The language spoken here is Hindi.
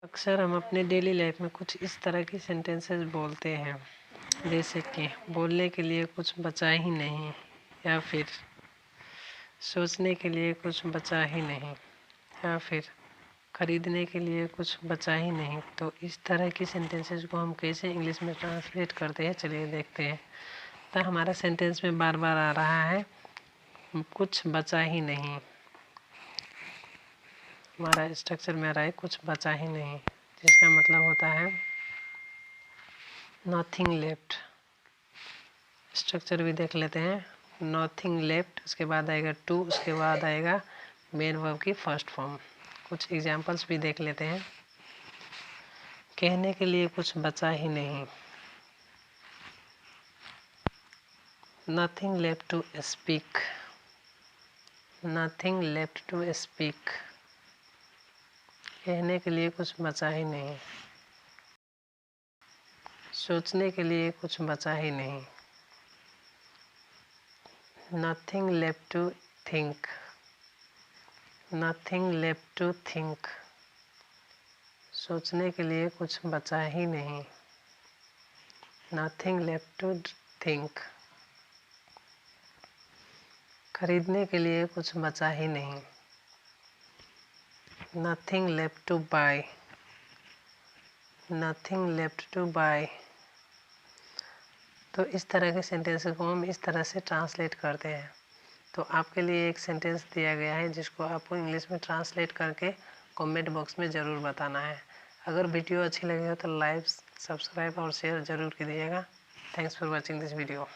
अक्सर हम अपने डेली लाइफ में कुछ इस तरह की सेंटेंसेस बोलते हैं, जैसे कि बोलने के लिए कुछ बचा ही नहीं, या फिर सोचने के लिए कुछ बचा ही नहीं, या फिर खरीदने के लिए कुछ बचा ही नहीं। तो इस तरह की सेंटेंसेस को हम कैसे इंग्लिश में ट्रांसलेट करते हैं, चलिए देखते हैं। तो हमारा सेंटेंस में बार बार आ रहा है कुछ बचा ही नहीं। हमारा स्ट्रक्चर में आ रहा है कुछ बचा ही नहीं, जिसका मतलब होता है नथिंग लेफ्ट। स्ट्रक्चर भी देख लेते हैं। नथिंग लेफ्ट, उसके बाद आएगा टू, उसके बाद आएगा मेन वर्ब की फर्स्ट फॉर्म। कुछ एग्जांपल्स भी देख लेते हैं। कहने के लिए कुछ बचा ही नहीं, nothing left to speak, nothing left to speak. कहने के लिए कुछ बचा ही नहीं, सोचने के लिए कुछ बचा ही नहीं, nothing left to think, nothing left to think. सोचने के लिए कुछ बचा ही नहीं, नथिंग लेफ्ट टू थिंक। खरीदने के लिए कुछ बचा ही नहीं, nothing left to buy, nothing left to buy. तो इस तरह के सेंटेंस को हम इस तरह से ट्रांसलेट करते हैं। तो आपके लिए एक सेंटेंस दिया गया है, जिसको आपको इंग्लिश में ट्रांसलेट करके कमेंट बॉक्स में ज़रूर बताना है। अगर वीडियो अच्छी लगी हो तो लाइक, सब्सक्राइब और शेयर ज़रूर कीजिएगा। Thanks for watching this video.